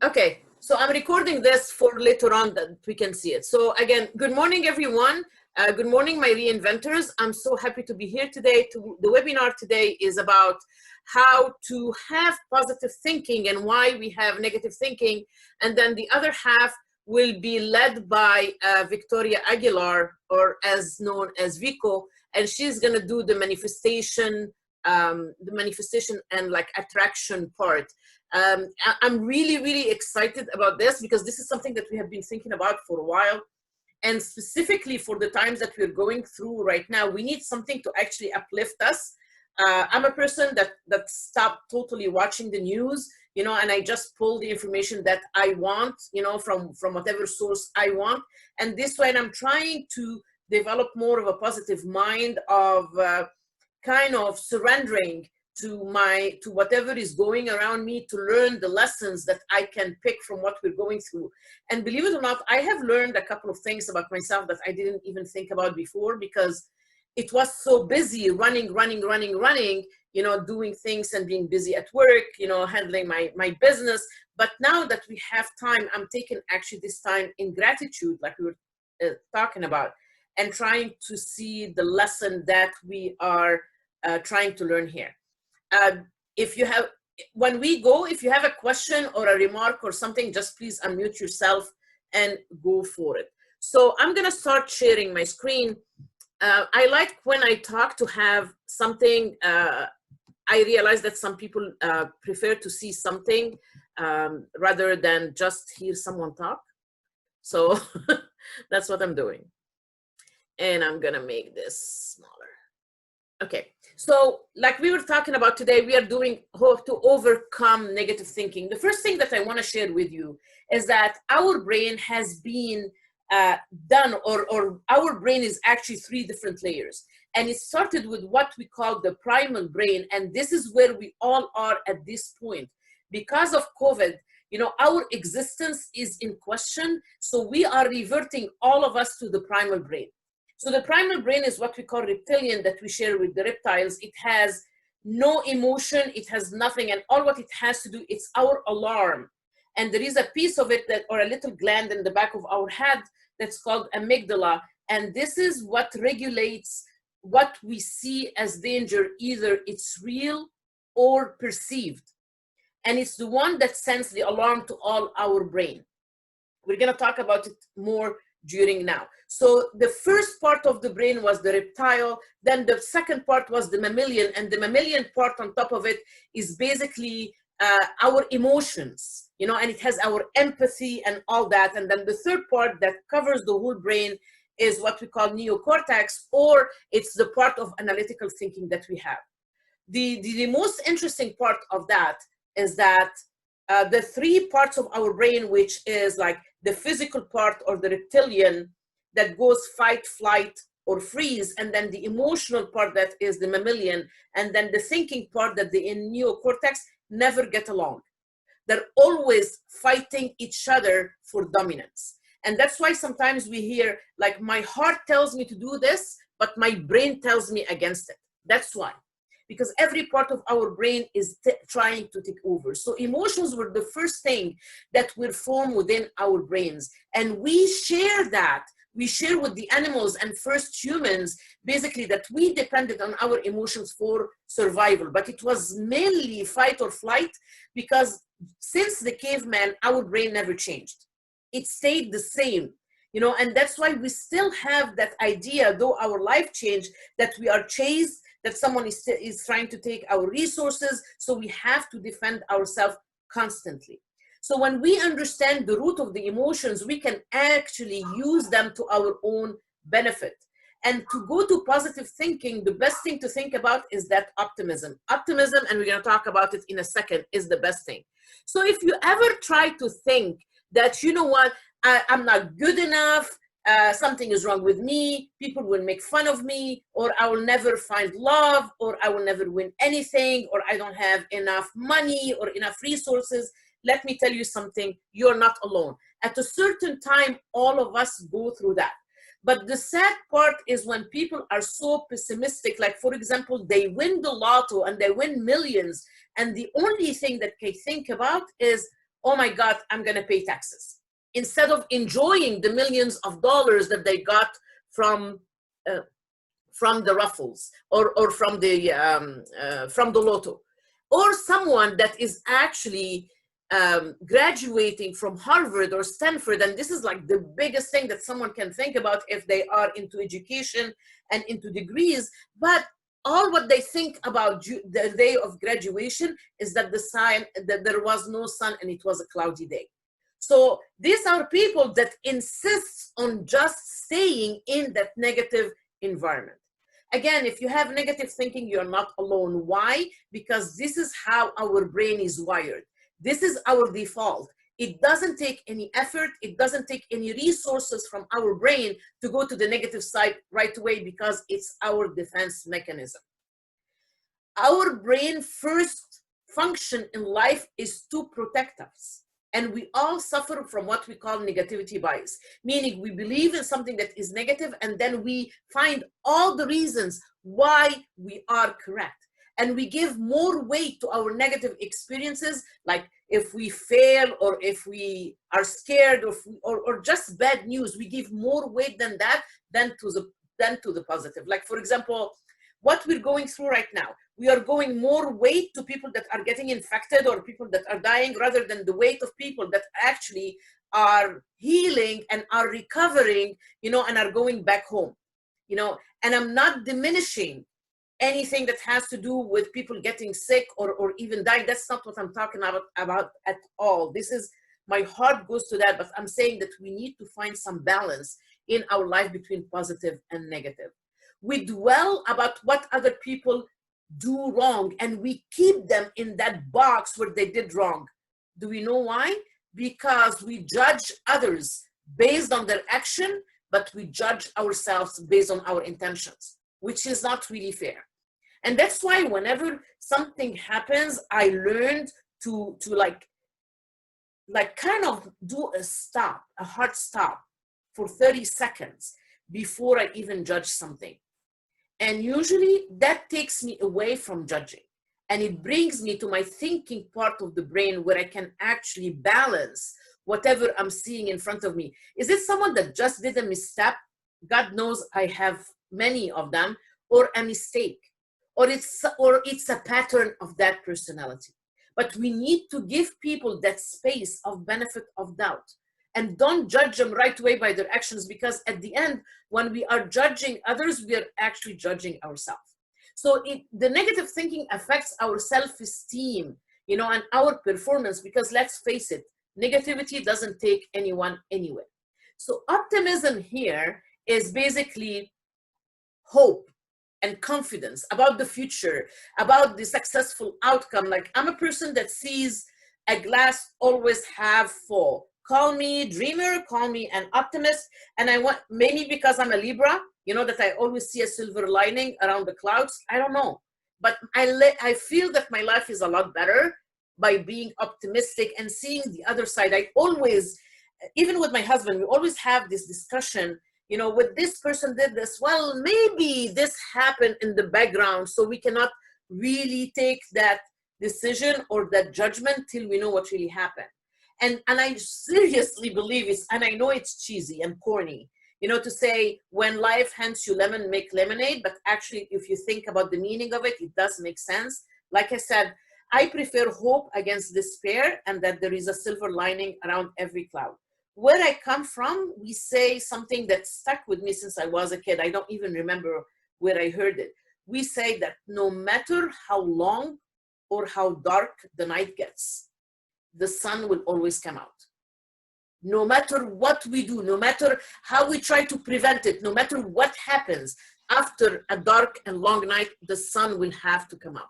Okay, so I'm recording this for later on that we can see it. So again, good morning, everyone. Good morning, my reinventors. I'm so happy to be here today. The webinar today is about how to have positive thinking and why we have negative thinking. And then the other half will be led by Victoria Aguilar, or as known as Vico, and she's gonna do the manifestation and like attraction part. I'm really, really excited about this because this is something that we have been thinking about for a while. And specifically for the times that we're going through right now, we need something to actually uplift us. I'm a person that stopped totally watching the news, and I just pull the information that I want, from whatever source I want. And this way, I'm trying to develop more of a positive mind of kind of surrendering to whatever is going around me, to learn the lessons that I can pick from what we're going through. And believe it or not, I have learned a couple of things about myself that I didn't even think about before, because it was so busy running, doing things and being busy at work, handling my business. But now that we have time, I'm taking actually this time in gratitude, like we were talking about, and trying to see the lesson that we are trying to learn here. If you have, if you have a question or a remark or something, just please unmute yourself and go for it. So I'm gonna start sharing my screen. I like when I talk to have something. I realize that some people prefer to see something rather than just hear someone talk. So that's what I'm doing. And I'm gonna make this smaller. Okay, so like we were talking about today, we are doing how to overcome negative thinking. The first thing that I want to share with you is that our brain has been done, or our brain is actually 3 different layers. And it started with what we call the primal brain. And this is where we all are at this point. Because of COVID, our existence is in question. So we are reverting all of us to the primal brain. So the primal brain is what we call reptilian, that we share with the reptiles. It has no emotion, it has nothing, and all what it has to do, it's our alarm. And there is a piece of it or a little gland in the back of our head that's called amygdala. And this is what regulates what we see as danger, either it's real or perceived. And it's the one that sends the alarm to all our brain. We're gonna talk about it more during now. So the first part of the brain was the reptile, then the second part was the mammalian, and the mammalian part on top of it is basically our emotions, and it has our empathy and all that. And then the third part that covers the whole brain is what we call neocortex, or it's the part of analytical thinking that we have. The most interesting part of that is that the 3 parts of our brain, which is like the physical part or the reptilian that goes fight, flight, or freeze, and then the emotional part that is the mammalian, and then the thinking part that the neocortex, never get along. They're always fighting each other for dominance. And that's why sometimes we hear, like, my heart tells me to do this, but my brain tells me against it. That's why. Because every part of our brain is trying to take over. So emotions were the first thing that were formed within our brains. And we share that. We share with the animals and first humans, basically, that we depended on our emotions for survival. But it was mainly fight or flight, because since the caveman, our brain never changed. It stayed the same. And that's why we still have that idea, though our life changed, that we are chased, that someone is trying to take our resources, so we have to defend ourselves constantly. So when we understand the root of the emotions, we can actually use them to our own benefit. And to go to positive thinking, the best thing to think about is that optimism. Optimism, and we're going to talk about it in a second, is the best thing. So if you ever try to think that, I'm not good enough, something is wrong with me, people will make fun of me, or I will never find love, or I will never win anything, or I don't have enough money or enough resources, let me tell you something, you're not alone. At a certain time, all of us go through that. But the sad part is when people are so pessimistic, like, for example, they win the lotto and they win millions, and the only thing that they think about is, oh my God, I'm going to pay taxes, instead of enjoying the millions of dollars that they got from the raffles or from the lotto. Or someone that is actually graduating from Harvard or Stanford, and this is like the biggest thing that someone can think about if they are into education and into degrees, but all what they think about the day of graduation is that that there was no sun and it was a cloudy day. So these are people that insist on just staying in that negative environment. Again, if you have negative thinking, you're not alone. Why? Because this is how our brain is wired. This is our default. It doesn't take any effort. It doesn't take any resources from our brain to go to the negative side right away, because it's our defense mechanism. Our brain first function in life is to protect us. And we all suffer from what we call negativity bias, meaning we believe in something that is negative, and then we find all the reasons why we are correct. And we give more weight to our negative experiences, like if we fail or if we are scared or just bad news, we give more weight than to the positive. Like, for example, what we're going through right now, we are going more weight to people that are getting infected or people that are dying, rather than the weight of people that actually are healing and are recovering, and are going back home, and I'm not diminishing anything that has to do with people getting sick or even dying. That's not what I'm talking about at all. My heart goes to that, but I'm saying that we need to find some balance in our life between positive and negative. We dwell about what other people do wrong, and we keep them in that box where they did wrong. Do we know why? Because we judge others based on their action, but we judge ourselves based on our intentions, which is not really fair. And that's why whenever something happens, I learned to like kind of do a hard stop for 30 seconds before I even judge something. And usually that takes me away from judging, and it brings me to my thinking part of the brain, where I can actually balance whatever I'm seeing in front of me. Is it someone that just did a misstep? God knows I have many of them. Or a mistake, or it's a pattern of that personality. But we need to give people that space of benefit of doubt, and don't judge them right away by their actions, because at the end, when we are judging others, we are actually judging ourselves. So the negative thinking affects our self-esteem, and our performance, because let's face it, negativity doesn't take anyone anywhere. So optimism here is basically hope and confidence about the future, about the successful outcome. Like, I'm a person that sees a glass always half full. Call me dreamer, call me an optimist. And maybe because I'm a Libra, that I always see a silver lining around the clouds. I don't know. But I feel that my life is a lot better by being optimistic and seeing the other side. I always, even with my husband, we always have this discussion, with this person did this, well, maybe this happened in the background, so we cannot really take that decision or that judgment till we know what really happened. And I seriously believe it's, and I know it's cheesy and corny, to say, when life hands you lemon, make lemonade. But actually, if you think about the meaning of it, it does make sense. Like I said, I prefer hope against despair, and that there is a silver lining around every cloud. Where I come from, we say something that stuck with me since I was a kid. I don't even remember where I heard it. We say that no matter how long or how dark the night gets, the sun will always come out. No matter what we do, no matter how we try to prevent it, no matter what happens, after a dark and long night, the sun will have to come out.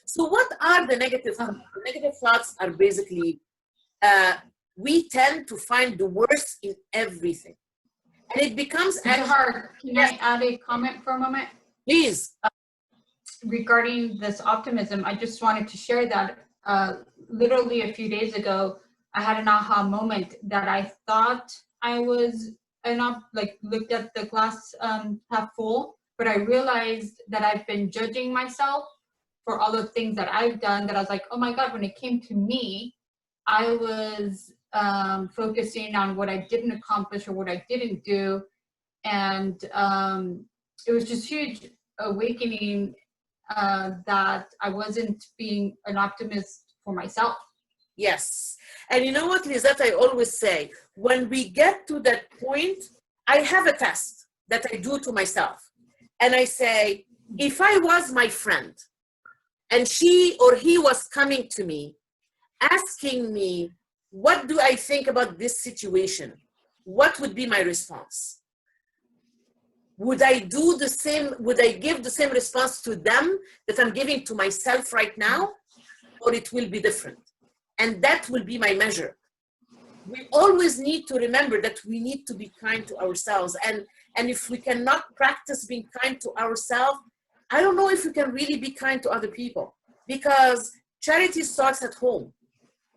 So what are the negative thoughts? The negative thoughts are basically, we tend to find the worst in everything. And it becomes... Sahar, can I add a comment for a moment? Please. Regarding this optimism, I just wanted to share that literally a few days ago, I had an aha moment that I thought I was, looked at the glass half full, but I realized that I've been judging myself for all the things that I've done, that I was like, oh my God, when it came to me, I was focusing on what I didn't accomplish or what I didn't do. And it was just huge awakening that I wasn't being an optimist for myself. Yes. And you know what, Lizette, I always say, when we get to that point, I have a test that I do to myself. And I say, if I was my friend and she or he was coming to me, asking me, what do I think about this situation? What would be my response? Would I do the same? Would I give the same response to them that I'm giving to myself right now? Or it will be different? And that will be my measure. We always need to remember that we need to be kind to ourselves. And if we cannot practice being kind to ourselves, I don't know if we can really be kind to other people, because charity starts at home.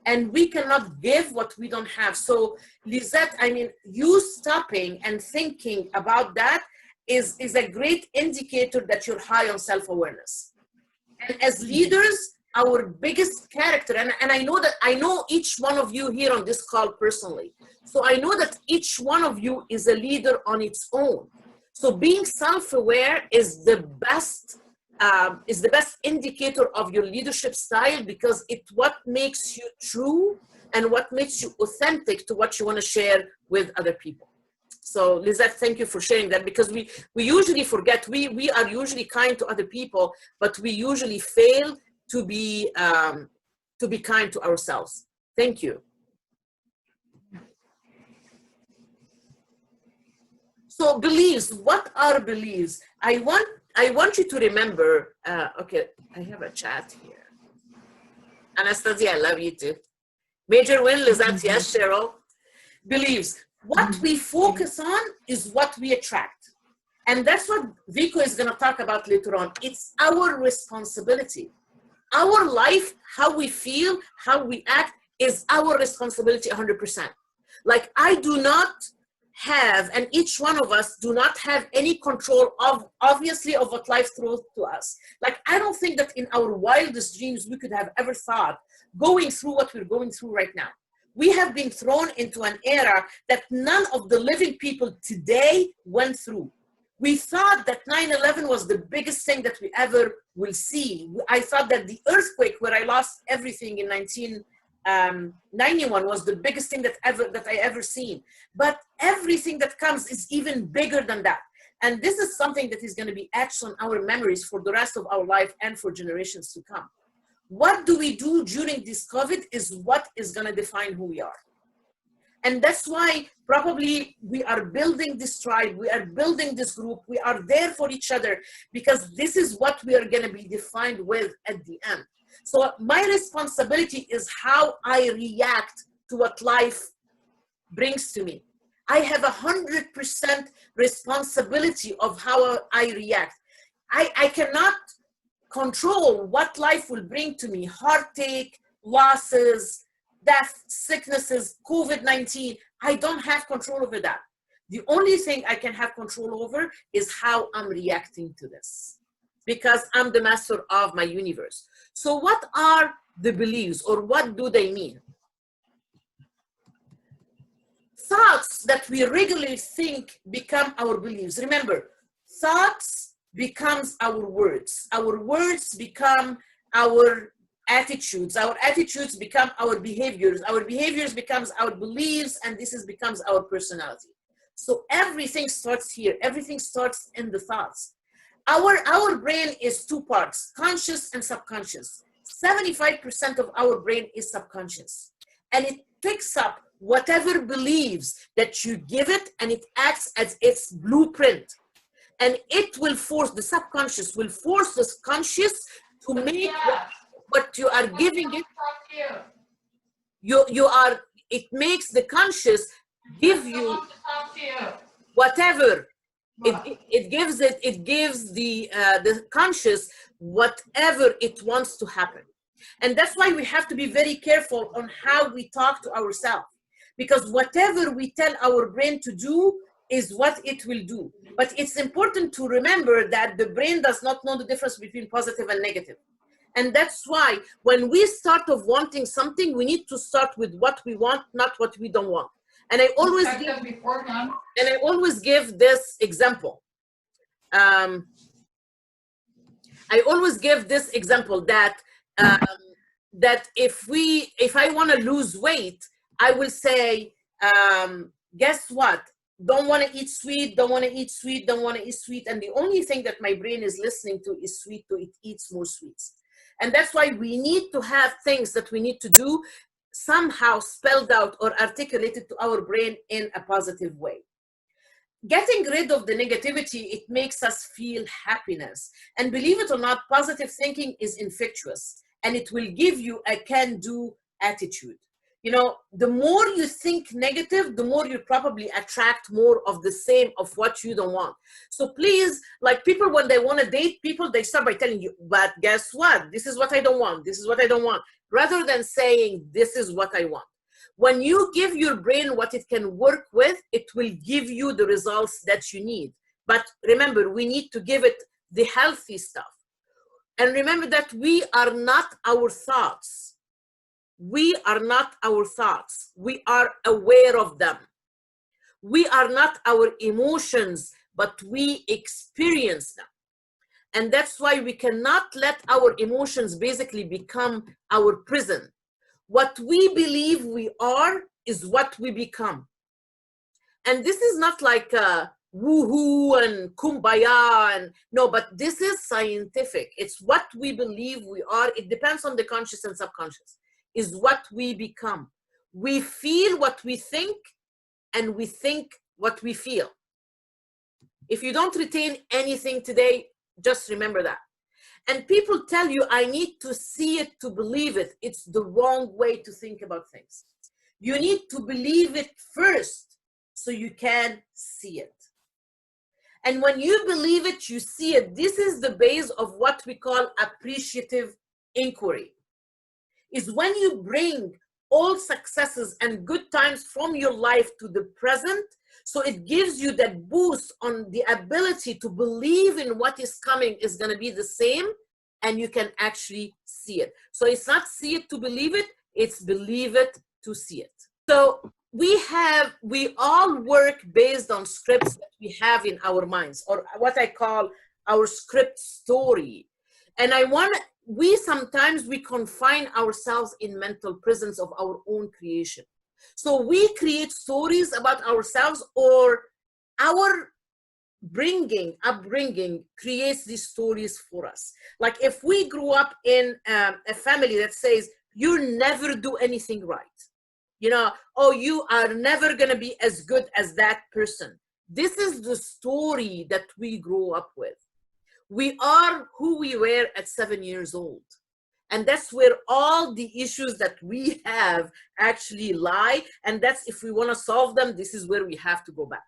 And we cannot give what we don't have. So Lizette, I mean, you stopping and thinking about that is a great indicator that you're high on self-awareness. And as leaders, our biggest character, and I know each one of you here on this call personally. So I know that each one of you is a leader on its own. So being self-aware is the best indicator of your leadership style, because it's what makes you true and what makes you authentic to what you want to share with other people. So Lizette, thank you for sharing that, because we usually forget, we are usually kind to other people, but we usually fail to be kind to ourselves. Thank you. So beliefs, what are beliefs? I want you to remember, okay, I have a chat here. Anastasia, I love you too. Major win, Lizette, yes, Cheryl. Beliefs, what we focus on is what we attract. And that's what Vico is gonna talk about later on. It's our responsibility. Our life, how we feel, how we act, is our responsibility 100%. Like I do not have, and each one of us do not have any control of, obviously, of what life throws to us. Like I don't think that in our wildest dreams we could have ever thought going through what we're going through right now. We have been thrown into an era that none of the living people today went through. We thought that 9/11 was the biggest thing that we ever will see. I thought that the earthquake where I lost everything in 1991 was the biggest thing that I ever seen. But everything that comes is even bigger than that. And this is something that is going to be etched on our memories for the rest of our life and for generations to come. What do we do during this COVID is what is going to define who we are. And that's why probably we are building this tribe, we are building this group, we are there for each other, because this is what we are going to be defined with at the end. So my responsibility is how I react to what life brings to me. I have 100% responsibility of how I react. I cannot control what life will bring to me: heartache, losses, death, sicknesses, COVID-19. I don't have control over that. The only thing I can have control over is how I'm reacting to this, because I'm the master of my universe. So what are the beliefs, or what do they mean? Thoughts that we regularly think become our beliefs. Remember, thoughts becomes our words. Our words become our attitudes. Our attitudes become our behaviors. Our behaviors becomes our beliefs, and this becomes our personality. So everything starts here. Everything starts in the thoughts. Our brain is two parts: conscious and subconscious. 75% of our brain is subconscious, and it picks up whatever beliefs that you give it, and it acts as its blueprint. And it will force, the subconscious will force the conscious to make what you are giving it. It makes the conscious give you whatever. It gives the conscious whatever it wants to happen. And that's why we have to be very careful on how we talk to ourselves, because whatever we tell our brain to do is what it will do. But it's important to remember that the brain does not know the difference between positive and negative. And that's why when we start of wanting something, we need to start with what we want, not what we don't want. And I always give this example. I always give this example that that if I want to lose weight, I will say, guess what? Don't want to eat sweet, don't want to eat sweet, don't want to eat sweet. And the only thing that my brain is listening to is sweet, so it eats more sweets. And that's why we need to have things that we need to do somehow spelled out or articulated to our brain in a positive way. Getting rid of the negativity, it makes us feel happiness. And believe it or not, positive thinking is infectious, and it will give you a can-do attitude. You know, the more you think negative, the more you probably attract more of the same of what you don't want. So please, like people, when they want to date people, they start by telling you, but guess what? This is what I don't want. This is what I don't want. Rather than saying, this is what I want. When you give your brain what it can work with, it will give you the results that you need. But remember, we need to give it the healthy stuff. And remember that we are not our thoughts. We are not our thoughts. We are aware of them. We are not our emotions, but we experience them. And that's why we cannot let our emotions basically become our prison. What we believe we are is what we become. And this is not like woohoo and kumbaya, and no, but this is scientific. It's what we believe we are. It depends on the conscious and subconscious. Is what we become. We feel what we think, and we think what we feel. If you don't retain anything today, just remember that. And people tell you, I need to see it to believe it. It's the wrong way to think about things. You need to believe it first so you can see it. And when you believe it, you see it. This is the base of what we call appreciative inquiry. Is when you bring all successes and good times from your life to the present, so it gives you that boost on the ability to believe in what is coming is going to be the same, and you can actually see it. So it's not see it to believe it, it's believe it to see it. So we all work based on scripts that we have in our minds, or what I call our script story. And we sometimes confine ourselves in mental prisons of our own creation. So we create stories about ourselves, or our upbringing creates these stories for us. Like if we grew up in a family that says, you never do anything right. You know, oh, you are never going to be as good as that person. This is the story that we grew up with. We are who we were at 7 years old. And that's where all the issues that we have actually lie. And that's, if we want to solve them, this is where we have to go back.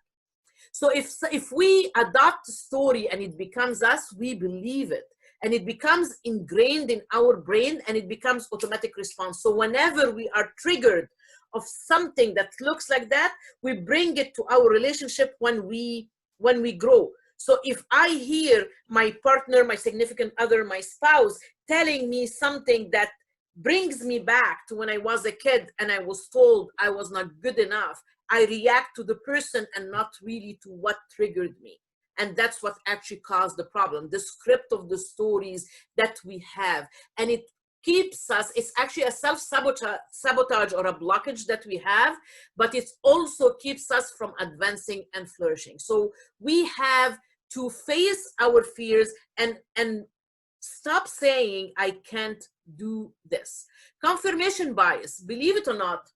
So if we adopt the story and it becomes us, we believe it. And it becomes ingrained in our brain, and it becomes automatic response. So whenever we are triggered of something that looks like that, we bring it to our relationship when we grow. So if I hear my partner, my significant other, my spouse telling me something that brings me back to when I was a kid and I was told I was not good enough, I react to the person and not really to what triggered me. And that's what actually caused the problem, the script of the stories that we have. And it keeps us, it's actually a self-sabotage or a blockage that we have, but it also keeps us from advancing and flourishing. So we have to face our fears and stop saying, I can't do this. Confirmation bias, believe it or not,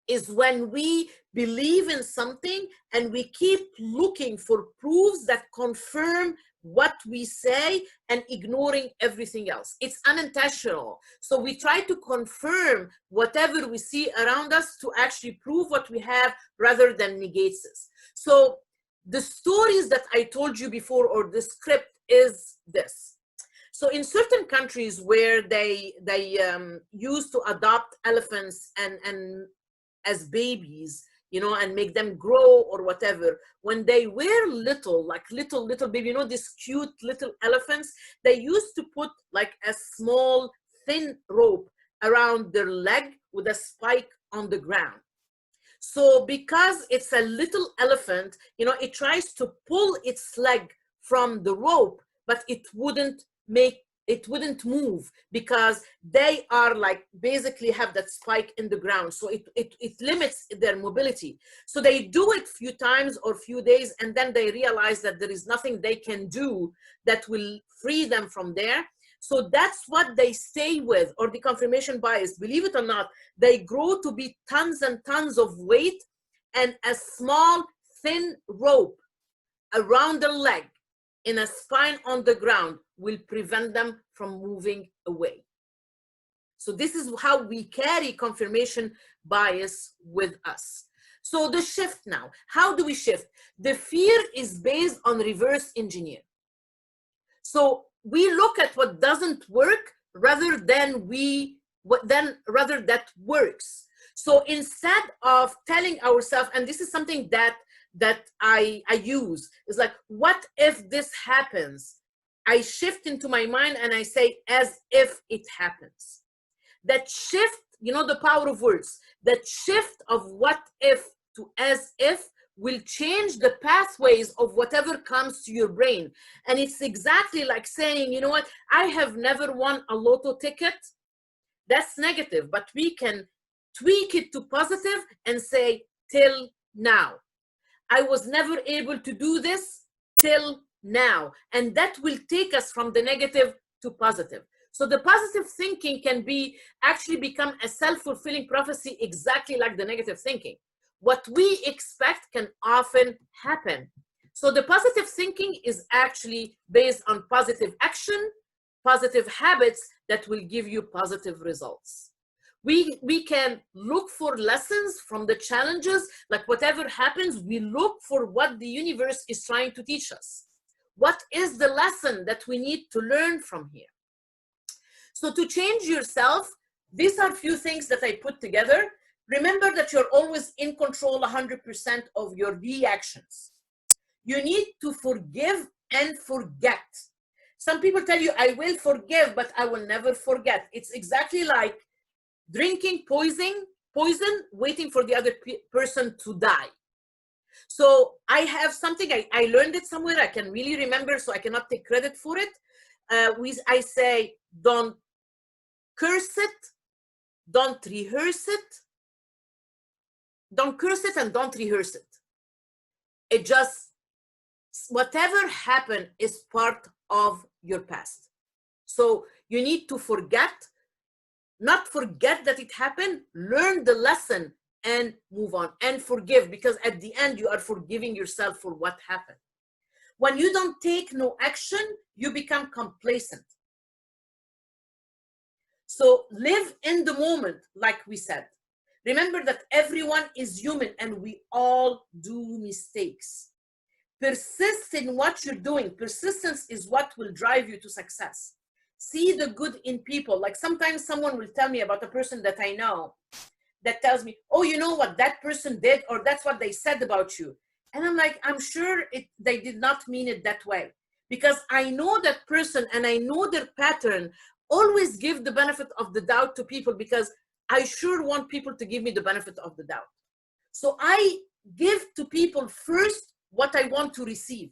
is when we believe in something and we keep looking for proofs that confirm what we say and ignoring everything else. It's unintentional. So we try to confirm whatever we see around us to actually prove what we have rather than negate this. So the stories that I told you before, or the script, is this. So in certain countries where they used to adopt elephants and as babies, and make them grow or whatever. When they were little, like little baby, these cute little elephants, they used to put like a small thin rope around their leg with a spike on the ground. So because it's a little elephant, it tries to pull its leg from the rope, but it wouldn't move because they are like basically have that spike in the ground. So it limits their mobility. So they do it few times or few days, and then they realize that there is nothing they can do that will free them from there. So that's what they stay with, or the confirmation bias. Believe it or not, they grow to be tons and tons of weight, and a small thin rope around the leg in a spine on the ground will prevent them from moving away. So this is how we carry confirmation bias with us. So the shift now, how do we shift? The fear is based on reverse engineer. So we look at what doesn't work rather than that works. So instead of telling ourselves, and this is something that I use, is like, what if this happens? I shift into my mind and I say, as if it happens. That shift, the power of words, that shift of what if to as if will change the pathways of whatever comes to your brain. And it's exactly like saying, you know what, I have never won a lotto ticket. That's negative, but we can tweak it to positive and say, till now. I was never able to do this till now. And that will take us from the negative to positive. So the positive thinking can actually become a self-fulfilling prophecy, exactly like the negative thinking. What we expect can often happen. So the positive thinking is actually based on positive action, positive habits that will give you positive results. We can look for lessons from the challenges, like whatever happens, we look for what the universe is trying to teach us. What is the lesson that we need to learn from here? So to change yourself, these are a few things that I put together. Remember that you're always in control 100% of your reactions. You need to forgive and forget. Some people tell you, I will forgive, but I will never forget. It's exactly like drinking poison, waiting for the other person to die. So I have something, I learned it somewhere, I can really remember, so I cannot take credit for it. I say, don't curse it, don't rehearse it. Don't curse it and don't rehearse it. It just, whatever happened is part of your past. So you need to forget, not forget that it happened, learn the lesson and move on and forgive, because at the end you are forgiving yourself for what happened. When you don't take no action, you become complacent. So live in the moment, like we said. Remember that everyone is human and we all do mistakes. Persist in what you're doing. Persistence is what will drive you to success. See the good in people. Like sometimes someone will tell me about a person that I know that tells me, oh, you know what that person did, or that's what they said about you. And I'm like, I'm sure they did not mean it that way, because I know that person and I know their pattern. Always give the benefit of the doubt to people, because I sure want people to give me the benefit of the doubt. So I give to people first what I want to receive.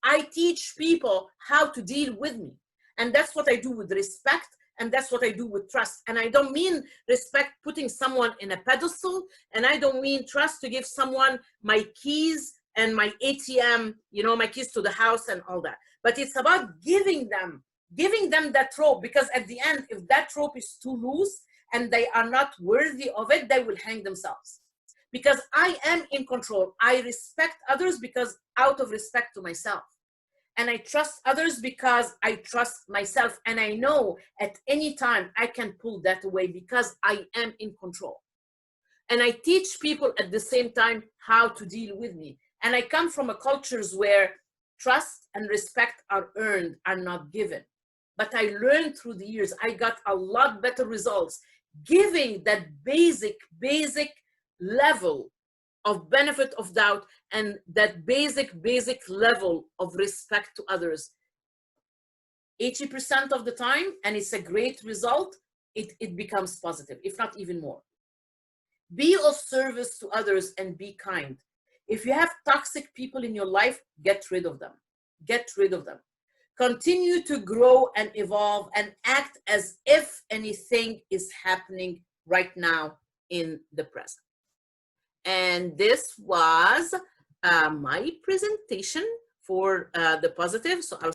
I teach people how to deal with me. And that's what I do with respect. And that's what I do with trust. And I don't mean respect putting someone in a pedestal. And I don't mean trust to give someone my keys and my ATM, my keys to the house and all that. But it's about giving them that rope, because at the end, if that rope is too loose and they are not worthy of it, they will hang themselves. Because I am in control. I respect others because out of respect to myself. And I trust others because I trust myself. And I know at any time I can pull that away because I am in control. And I teach people at the same time how to deal with me. And I come from a cultures where trust and respect are earned, are not given. But I learned through the years, I got a lot better results giving that basic level of benefit of doubt, and that basic level of respect to others, 80% of the time, and it's a great result, it becomes positive, if not even more. Be of service to others and be kind. If you have toxic people in your life, get rid of them. Get rid of them. Continue to grow and evolve and act as if anything is happening right now in the present. And this was my presentation for the positive. So I'll